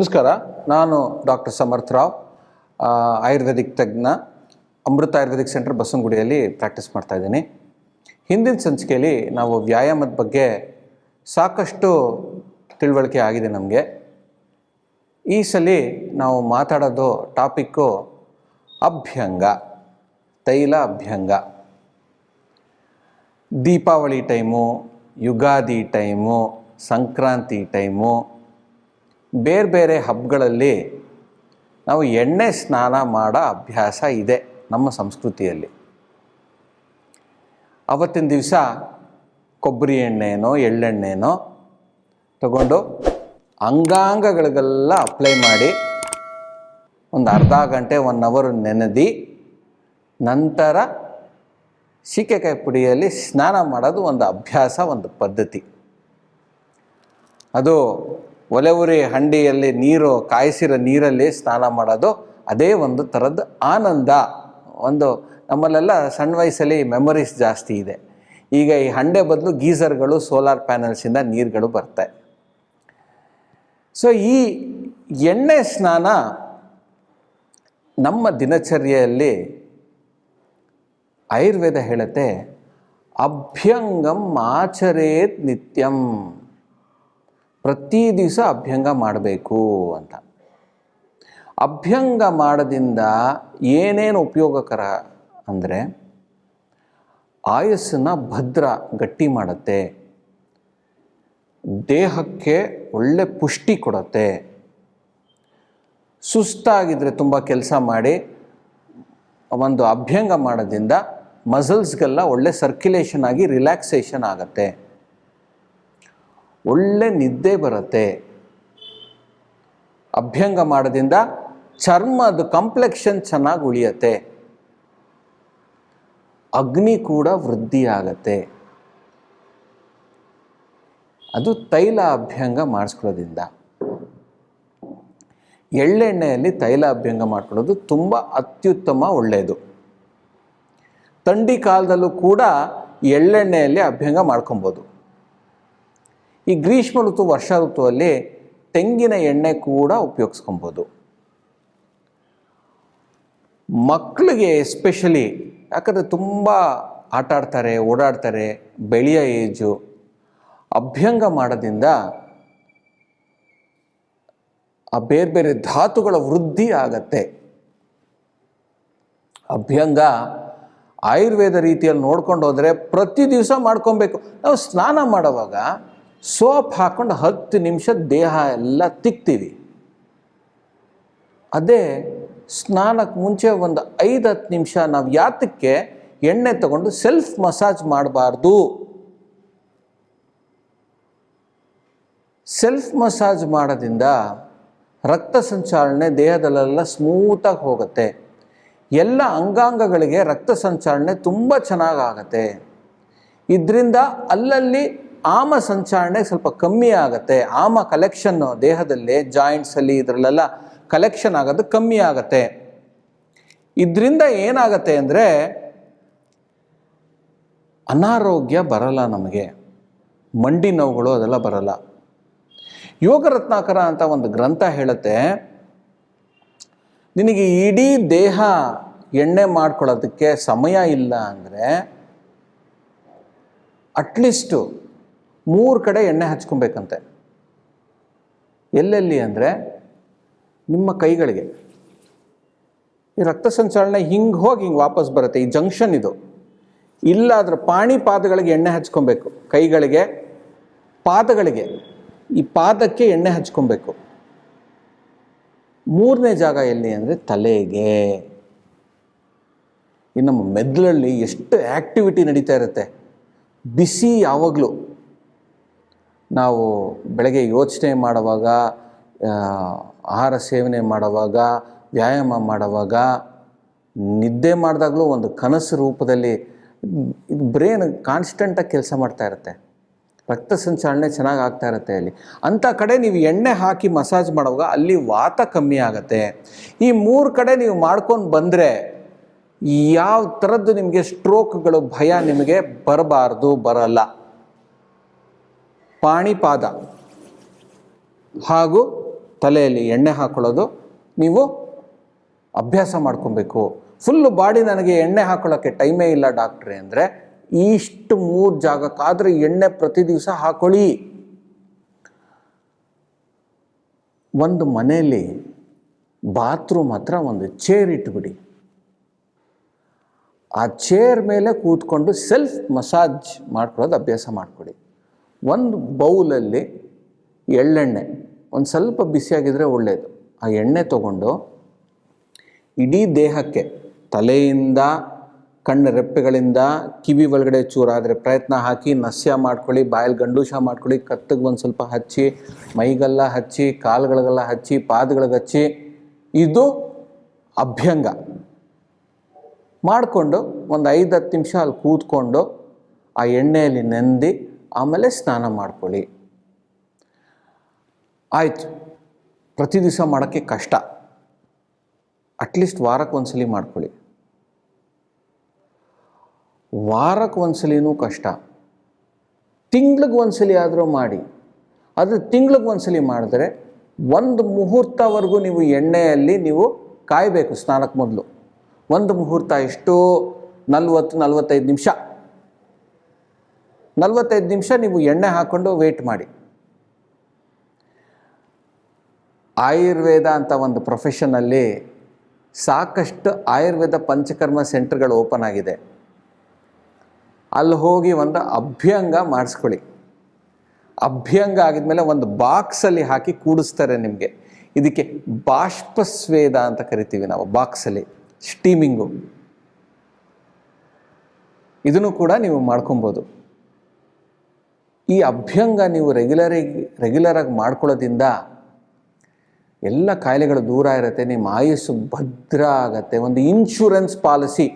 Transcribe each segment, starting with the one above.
ನಮಸ್ಕಾರ. ನಾನು ಡಾಕ್ಟರ್ ಸಮರ್ಥ ರಾವ್, ಆಯುರ್ವೇದಿಕ್ ತಜ್ಞ, ಅಮೃತ ಆಯುರ್ವೇದಿಕ್ ಸೆಂಟರ್ ಬಸವನಗುಡಿಯಲ್ಲಿ ಪ್ರಾಕ್ಟೀಸ್ ಮಾಡ್ತಾ ಇದ್ದೀನಿ. ಹಿಂದಿನ ಸಂಚಿಕೆಯಲ್ಲಿ ನಾವು ವ್ಯಾಯಾಮದ ಬಗ್ಗೆ ಸಾಕಷ್ಟು ತಿಳುವಳಿಕೆ ಆಗಿದೆ ನಮಗೆ. ಈ ಸಲ ನಾವು ಮಾತಾಡೋದು ಟಾಪಿಕ್ಕು ಅಭ್ಯಂಗ, ತೈಲ ಅಭ್ಯಂಗ. Deepavali time, Ugadi time, Sankranti time, ಬೇರೆ ಬೇರೆ ಹಬ್ಬಗಳಲ್ಲಿ ನಾವು ಎಣ್ಣೆ ಸ್ನಾನ ಮಾಡೋ ಅಭ್ಯಾಸ ಇದೆ ನಮ್ಮ ಸಂಸ್ಕೃತಿಯಲ್ಲಿ. ಅವತ್ತಿನ ದಿವಸ ಕೊಬ್ಬರಿ ಎಣ್ಣೆನೋ ಎಳ್ಳೆಣ್ಣೆನೋ ತಗೊಂಡು ಅಂಗಾಂಗಗಳಿಗೆಲ್ಲ ಅಪ್ಲೈ ಮಾಡಿ ಒಂದು ಅರ್ಧ ಗಂಟೆ 1 ಅವರ್ ನೆನೆದು ನಂತರ ಸೀಗೆಕಾಯಿ ಪುಡಿಯಲ್ಲಿ ಸ್ನಾನ ಮಾಡೋದು ಒಂದು ಅಭ್ಯಾಸ, ಒಂದು ಪದ್ಧತಿ. ಅದು ಒಲೆ ಉರಿ ಹಂಡಿಯಲ್ಲಿ ನೀರು ಕಾಯಿಸಿರೋ ನೀರಲ್ಲಿ ಸ್ನಾನ ಮಾಡೋದು ಅದೇ ಒಂದು ಥರದ ಆನಂದ. ಒಂದು ನಮ್ಮಲ್ಲೆಲ್ಲ ಸಣ್ಣ ವಯಸ್ಸಲ್ಲಿ ಮೆಮೊರೀಸ್ ಜಾಸ್ತಿ ಇದೆ. ಈಗ ಈ ಹಂಡೆ ಬದಲು ಗೀಸರ್ಗಳು, ಸೋಲಾರ್ ಪ್ಯಾನಲ್ಸಿಂದ ನೀರುಗಳು ಬರ್ತಾయి. ಸೊ ಈ ಎಣ್ಣೆ ಸ್ನಾನ ನಮ್ಮ ದಿನಚರ್ಯೆಯಲ್ಲಿ ಆಯುರ್ವೇದ ಹೇಳುತ್ತೆ, ಅಭ್ಯಂಗಂ ಆಚರೇತ್ ನಿತ್ಯಂ, ಪ್ರತಿ ದಿವಸ ಅಭ್ಯಂಗ ಮಾಡಬೇಕು ಅಂತ. ಅಭ್ಯಂಗ ಮಾಡೋದ್ರಿಂದ ಏನೇನು ಉಪಯೋಗಕರ ಅಂದರೆ, ಆಯಸ್ಸನ್ನು ಭದ್ರ ಗಟ್ಟಿ ಮಾಡುತ್ತೆ, ದೇಹಕ್ಕೆ ಒಳ್ಳೆ ಪುಷ್ಟಿ ಕೊಡುತ್ತೆ. ಸುಸ್ತಾಗಿದ್ದರೆ ತುಂಬ ಕೆಲಸ ಮಾಡಿ ಒಂದು ಅಭ್ಯಂಗ ಮಾಡೋದ್ರಿಂದ ಮಸಲ್ಸ್ಗೆಲ್ಲ ಒಳ್ಳೆ ಸರ್ಕ್ಯುಲೇಷನ್ ಆಗಿ ರಿಲ್ಯಾಕ್ಸೇಷನ್ ಆಗುತ್ತೆ, ಒಳ್ಳೆ ನಿದ್ದೆ ಬರುತ್ತೆ. ಅಭ್ಯಂಗ ಮಾಡೋದ್ರಿಂದ ಚರ್ಮದ ಕಾಂಪ್ಲೆಕ್ಷನ್ ಚೆನ್ನಾಗಿ ಉಳಿಯುತ್ತೆ, ಅಗ್ನಿ ಕೂಡ ವೃದ್ಧಿ ಆಗತ್ತೆ. ಅದು ತೈಲ ಅಭ್ಯಂಗ ಮಾಡಿಸ್ಕೊಳ್ಳೋದ್ರಿಂದ. ಎಳ್ಳೆಣ್ಣೆಯಲ್ಲಿ ತೈಲ ಅಭ್ಯಂಗ ಮಾಡ್ಕೊಳ್ಳೋದು ತುಂಬ ಅತ್ಯುತ್ತಮ, ಒಳ್ಳೆಯದು. ಥಂಡಿ ಕಾಲದಲ್ಲೂ ಕೂಡ ಎಳ್ಳೆಣ್ಣೆಯಲ್ಲಿ ಅಭ್ಯಂಗ ಮಾಡ್ಕೊಬೋದು. ಈ ಗ್ರೀಷ್ಮ ಋತು, ವರ್ಷ ಋತುವಲ್ಲಿ ತೆಂಗಿನ ಎಣ್ಣೆ ಕೂಡ ಉಪಯೋಗಿಸ್ಕೊಬೋದು. ಮಕ್ಕಳಿಗೆ ಎಸ್ಪೆಷಲಿ, ಯಾಕಂದರೆ ತುಂಬ ಆಟ ಆಡ್ತಾರೆ, ಓಡಾಡ್ತಾರೆ, ಬೆಳೆಯೋ ಏಜು, ಅಭ್ಯಂಗ ಮಾಡೋದ್ರಿಂದ ಆ ಬೇರೆ ಬೇರೆ ಧಾತುಗಳ ವೃದ್ಧಿ ಆಗತ್ತೆ. ಅಭ್ಯಂಗ ಆಯುರ್ವೇದ ರೀತಿಯಲ್ಲಿ ನೋಡ್ಕೊಂಡು ಹೋದರೆ ಪ್ರತಿ ದಿವಸ ಮಾಡ್ಕೊಬೇಕು. ನಾವು ಸ್ನಾನ ಮಾಡುವಾಗ ಸೋಪ್ ಹಾಕ್ಕೊಂಡು 10 ನಿಮಿಷ ದೇಹ ಎಲ್ಲ ತಿಕ್ತೀವಿ. ಅದೇ ಸ್ನಾನಕ್ಕೆ ಮುಂಚೆ ಒಂದು 5-10 ನಿಮಿಷ ನಾವು ಯಾತಕ್ಕೆ ಎಣ್ಣೆ ತಗೊಂಡು ಸೆಲ್ಫ್ ಮಸಾಜ್ ಮಾಡಬಾರ್ದು? ಸೆಲ್ಫ್ ಮಸಾಜ್ ಮಾಡೋದ್ರಿಂದ ರಕ್ತ ಸಂಚಾಲನೆ ದೇಹದಲ್ಲೆಲ್ಲ ಸ್ಮೂತಾಗಿ ಹೋಗುತ್ತೆ. ಎಲ್ಲ ಅಂಗಾಂಗಗಳಿಗೆ ರಕ್ತ ಸಂಚಾಲನೆ ತುಂಬ ಚೆನ್ನಾಗಾಗತ್ತೆ. ಇದರಿಂದ ಅಲ್ಲಲ್ಲಿ ಆಮ ಸಂಚಾಲನೆ ಸ್ವಲ್ಪ ಕಮ್ಮಿ ಆಗುತ್ತೆ. ಆಮ ಕಲೆಕ್ಷನ್ನು ದೇಹದಲ್ಲಿ, ಜಾಯಿಂಟ್ಸಲ್ಲಿ, ಇದರಲ್ಲೆಲ್ಲ ಕಲೆಕ್ಷನ್ ಆಗೋದು ಕಮ್ಮಿ ಆಗುತ್ತೆ. ಇದರಿಂದ ಏನಾಗುತ್ತೆ ಅಂದರೆ ಅನಾರೋಗ್ಯ ಬರಲ್ಲ, ನಮಗೆ ಮಂಡಿ ನೋವುಗಳು ಅದೆಲ್ಲ ಬರಲ್ಲ. ಯೋಗ ರತ್ನಾಕರ ಅಂತ ಒಂದು ಗ್ರಂಥ ಹೇಳುತ್ತೆ, ನಿನಗೆ ಇಡೀ ದೇಹ ಎಣ್ಣೆ ಮಾಡ್ಕೊಳ್ಳೋದಕ್ಕೆ ಸಮಯ ಇಲ್ಲ ಅಂದರೆ ಅಟ್ಲೀಸ್ಟು 3 ಕಡೆ ಎಣ್ಣೆ ಹಚ್ಕೊಬೇಕಂತೆ. ಎಲ್ಲೆಲ್ಲಿ ಅಂದರೆ ನಿಮ್ಮ ಕೈಗಳಿಗೆ. ಈ ರಕ್ತ ಸಂಚಾಲನೆ ಹಿಂಗೆ ಹೋಗಿ ಹಿಂಗೆ ವಾಪಸ್ ಬರುತ್ತೆ, ಈ ಜಂಕ್ಷನ್ ಇದು. ಇಲ್ಲಾದ್ರೆ ಪಾಣಿ ಪಾದಗಳಿಗೆ ಎಣ್ಣೆ ಹಚ್ಕೊಬೇಕು, ಕೈಗಳಿಗೆ, ಪಾದಗಳಿಗೆ, ಈ ಪಾದಕ್ಕೆ ಎಣ್ಣೆ ಹಚ್ಕೊಬೇಕು. 3ನೇ ಜಾಗ ಎಲ್ಲಿ ಅಂದರೆ ತಲೆಗೆ. ಇನ್ನು ನಮ್ಮ ಮೆದುಳಲ್ಲಿ ಎಷ್ಟು ಆ್ಯಕ್ಟಿವಿಟಿ ನಡೀತಾ ಇರುತ್ತೆ, ಬಿಸಿ ಯಾವಾಗಲೂ. ನಾವು ಬೆಳಗ್ಗೆ ಯೋಚನೆ ಮಾಡುವಾಗ, ಆಹಾರ ಸೇವನೆ ಮಾಡುವಾಗ, ವ್ಯಾಯಾಮ ಮಾಡುವಾಗ, ನಿದ್ದೆ ಮಾಡಿದಾಗಲೂ ಒಂದು ಕನಸು ರೂಪದಲ್ಲಿ ಇದು ಬ್ರೇನ್ ಕಾನ್ಸ್ಟೆಂಟಾಗಿ ಕೆಲಸ ಮಾಡ್ತಾ ಇರುತ್ತೆ, ರಕ್ತ ಸಂಚಾಲನೆ ಚೆನ್ನಾಗಿ ಆಗ್ತಾ ಇರುತ್ತೆ ಅಲ್ಲಿ. ಅಂಥ ಕಡೆ ನೀವು ಎಣ್ಣೆ ಹಾಕಿ ಮಸಾಜ್ ಮಾಡುವಾಗ ಅಲ್ಲಿ ವಾತ ಕಮ್ಮಿ ಆಗುತ್ತೆ. ಈ 3 ಕಡೆ ನೀವು ಮಾಡ್ಕೊಂಡು ಬಂದರೆ ಯಾವ ಥರದ್ದು ನಿಮಗೆ ಸ್ಟ್ರೋಕ್ಗಳು ಭಯ ನಿಮಗೆ ಬರಬಾರ್ದು, ಬರಲ್ಲ. ಪಾಣಿಪಾದ ಹಾಗೂ ತಲೆಯಲ್ಲಿ ಎಣ್ಣೆ ಹಾಕೊಳ್ಳೋದು ನೀವು ಅಭ್ಯಾಸ ಮಾಡ್ಕೊಬೇಕು. ಫುಲ್ಲು ಬಾಡಿ ನನಗೆ ಎಣ್ಣೆ ಹಾಕೊಳ್ಳೋಕ್ಕೆ ಟೈಮೇ ಇಲ್ಲ ಡಾಕ್ಟ್ರೇ ಅಂದರೆ ಇಷ್ಟು 3 ಜಾಗಕ್ಕಾದರೆ ಎಣ್ಣೆ ಪ್ರತಿ ದಿವಸ ಹಾಕೊಳ್ಳಿ. ಒಂದು ಮನೆಯಲ್ಲಿ ಬಾತ್ರೂಮ್ ಹತ್ರ ಒಂದು ಚೇರ್ ಇಟ್ಬಿಡಿ. ಆ ಚೇರ್ ಮೇಲೆ ಕೂತ್ಕೊಂಡು ಸೆಲ್ಫ್ ಮಸಾಜ್ ಮಾಡ್ಕೊಳ್ಳೋದು ಅಭ್ಯಾಸ ಮಾಡಿಕೊಡಿ. ಒಂದು ಬೌಲಲ್ಲಿ ಎಳ್ಳೆಣ್ಣೆ ಒಂದು ಸ್ವಲ್ಪ ಬಿಸಿಯಾಗಿದ್ದರೆ ಒಳ್ಳೆಯದು. ಆ ಎಣ್ಣೆ ತಗೊಂಡು ಇಡೀ ದೇಹಕ್ಕೆ ತಲೆಯಿಂದ ಕಣ್ಣು ರೆಪ್ಪೆಗಳಿಂದ ಕಿವಿ ಒಳಗಡೆ ಚೂರಾದರೆ ಪ್ರಯತ್ನ ಹಾಕಿ ನಸ್ಯ ಮಾಡ್ಕೊಳ್ಳಿ, ಬಾಯಲ್ಲಿ ಗಂಡೂಷ ಮಾಡ್ಕೊಳ್ಳಿ, ಕತ್ತಿಗೆ ಒಂದು ಸ್ವಲ್ಪ ಹಚ್ಚಿ, ಮೈಗೆಲ್ಲ ಹಚ್ಚಿ, ಕಾಲುಗಳಿಗೆಲ್ಲ ಹಚ್ಚಿ, ಪಾದಗಳಿಗೆ ಹಚ್ಚಿ. ಇದು ಅಭ್ಯಂಗ ಮಾಡಿಕೊಂಡು ಒಂದು 5-10 ನಿಮಿಷ ಅಲ್ಲಿ ಕೂತ್ಕೊಂಡು ಆ ಎಣ್ಣೆಯಲ್ಲಿ ನೆಂದು ಆಮೇಲೆ ಸ್ನಾನ ಮಾಡ್ಕೊಳ್ಳಿ. ಆಯಿತು, ಪ್ರತಿ ದಿವಸ ಮಾಡೋಕ್ಕೆ ಕಷ್ಟ, ಅಟ್ಲೀಸ್ಟ್ ವಾರಕ್ಕೆ ಒಂದ್ಸಲಿ ಮಾಡ್ಕೊಳ್ಳಿ. ವಾರಕ್ಕೆ ಒಂದ್ಸಲಿನೂ ಕಷ್ಟ, ತಿಂಗ್ಳಿಗೆ ಒಂದ್ಸಲಿ ಆದರೂ ಮಾಡಿ. ಆದರೆ ತಿಂಗ್ಳಿಗೆ ಒಂದ್ಸಲಿ ಮಾಡಿದ್ರೆ ಒಂದು ಮುಹೂರ್ತವರೆಗೂ ನೀವು ಎಣ್ಣೆಯಲ್ಲಿ ನೀವು ಕಾಯಬೇಕು. ಸ್ನಾನಕ್ಕೆ ಮೊದಲು ಒಂದು ಮುಹೂರ್ತ ಎಷ್ಟು 40-45 ನಿಮಿಷ 45 ನಿಮಿಷ ನೀವು ಎಣ್ಣೆ ಹಾಕ್ಕೊಂಡು ವೇಟ್ ಮಾಡಿ. ಆಯುರ್ವೇದ ಅಂತ ಒಂದು ಪ್ರೊಫೆಷನಲ್ಲಿ ಸಾಕಷ್ಟು ಆಯುರ್ವೇದ ಪಂಚಕರ್ಮ ಸೆಂಟರ್ಗಳು ಓಪನ್ ಆಗಿದೆ. ಅಲ್ಲಿ ಹೋಗಿ ಒಂದು ಅಭ್ಯಂಗ ಮಾಡಿಸ್ಕೊಳ್ಳಿ. ಅಭ್ಯಂಗ ಆಗಿದ್ಮೇಲೆ ಒಂದು ಬಾಕ್ಸಲ್ಲಿ ಹಾಕಿ ಕೂಡಿಸ್ತಾರೆ ನಿಮಗೆ. ಇದಕ್ಕೆ ಬಾಷ್ಪಸ್ವೇದ ಅಂತ ಕರಿತೀವಿ ನಾವು, ಬಾಕ್ಸಲ್ಲಿ ಸ್ಟೀಮಿಂಗು. ಇದನ್ನು ಕೂಡ ನೀವು ಮಾಡ್ಕೊಬೋದು. ಈ ಅಭ್ಯಂಗ ನೀವು ರೆಗ್ಯುಲರಾಗಿ ಮಾಡ್ಕೊಳ್ಳೋದ್ರಿಂದ ಎಲ್ಲ ಕಾಯಿಲೆಗಳು ದೂರ ಇರುತ್ತೆ, ನಿಮ್ಮ ಆಯುಸ್ಸು ಭದ್ರ ಆಗತ್ತೆ. ಒಂದು ಇನ್ಶೂರೆನ್ಸ್ ಪಾಲಿಸಿ,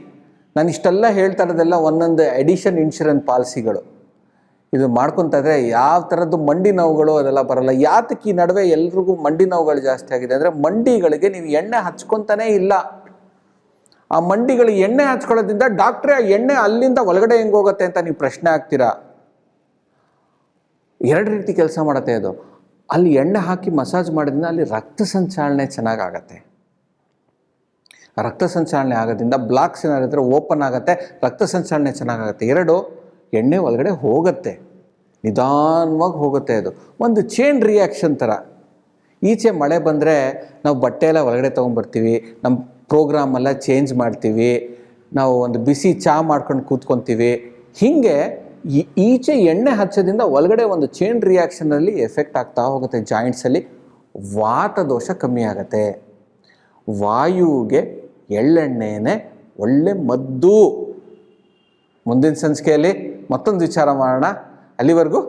ನಾನು ಇಷ್ಟೆಲ್ಲ ಹೇಳ್ತಾ ಇರೋದೆಲ್ಲ ಒಂದೊಂದು ಎಡಿಷನ್ ಇನ್ಶೂರೆನ್ಸ್ ಪಾಲಿಸಿಗಳು. ಇದು ಮಾಡ್ಕೊತಾ ಇದ್ರೆ ಯಾವ ಥರದ್ದು ಮಂಡಿ ನೋವುಗಳು ಅದೆಲ್ಲ ಬರಲ್ಲ. ಯಾತಕ್ಕೆ ಈ ನಡುವೆ ಎಲ್ರಿಗೂ ಮಂಡಿ ನೋವುಗಳು ಜಾಸ್ತಿ ಆಗಿದೆ ಅಂದರೆ ಮಂಡಿಗಳಿಗೆ ನೀವು ಎಣ್ಣೆ ಹಚ್ಕೊತಾನೇ ಇಲ್ಲ. ಆ ಮಂಡಿಗಳು ಎಣ್ಣೆ ಹಚ್ಕೊಳ್ಳೋದ್ರಿಂದ ಡಾಕ್ಟ್ರೇ ಆ ಎಣ್ಣೆ ಅಲ್ಲಿಂದ ಒಳಗಡೆ ಹೆಂಗೆ ಹೋಗುತ್ತೆ ಅಂತ ನೀವು ಪ್ರಶ್ನೆ ಆಗ್ತೀರಾ. 2 ರೀತಿ ಕೆಲಸ ಮಾಡುತ್ತೆ ಅದು. ಅಲ್ಲಿ ಎಣ್ಣೆ ಹಾಕಿ ಮಸಾಜ್ ಮಾಡೋದ್ರಿಂದ ಅಲ್ಲಿ ರಕ್ತ ಸಂಚಾಲನೆ ಚೆನ್ನಾಗಾಗತ್ತೆ. ರಕ್ತ ಸಂಚಾಲನೆ ಆಗೋದ್ರಿಂದ ಬ್ಲಾಕ್ಸ್ ಏನಾದ್ರೆ ಓಪನ್ ಆಗುತ್ತೆ, ರಕ್ತ ಸಂಚಾಲನೆ ಚೆನ್ನಾಗಾಗುತ್ತೆ. 2 ಎಣ್ಣೆ ಒಳಗಡೆ ಹೋಗುತ್ತೆ, ನಿಧಾನವಾಗಿ ಹೋಗುತ್ತೆ. ಅದು ಒಂದು ಚೈನ್ ರಿಯಾಕ್ಷನ್ ಥರ. ಈಚೆ ಮಳೆ ಬಂದರೆ ನಾವು ಬಟ್ಟೆ ಎಲ್ಲ ಒಳಗಡೆ ತೊಗೊಂಬರ್ತೀವಿ, ನಮ್ಮ ಪ್ರೋಗ್ರಾಮೆಲ್ಲ ಚೇಂಜ್ ಮಾಡ್ತೀವಿ, ನಾವು ಒಂದು ಬಿಸಿ ಚಹಾ ಮಾಡ್ಕೊಂಡು ಕೂತ್ಕೊತೀವಿ. ಹೀಗೆ ಈಚೆ ಎಣ್ಣೆ ಹಚ್ಚೋದ್ರಿಂದ ಒಳಗಡೆ ಒಂದು ಚೈನ್ ರಿಯಾಕ್ಷನಲ್ಲಿ ಎಫೆಕ್ಟ್ ಆಗ್ತಾ ಹೋಗುತ್ತೆ. ಜಾಯಿಂಟ್ಸಲ್ಲಿ ವಾತ ದೋಷ ಕಮ್ಮಿ ಆಗುತ್ತೆ. ವಾಯುವಿಗೆ ಎಳ್ಳೆಣ್ಣೆನೇ ಒಳ್ಳೆ ಮದ್ದು. ಮುಂದಿನ ಸಂಚಿಕೆಯಲ್ಲಿ ಮತ್ತೊಂದು ವಿಚಾರ ಮಾಡೋಣ. ಅಲ್ಲಿವರೆಗೂ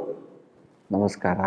ನಮಸ್ಕಾರ.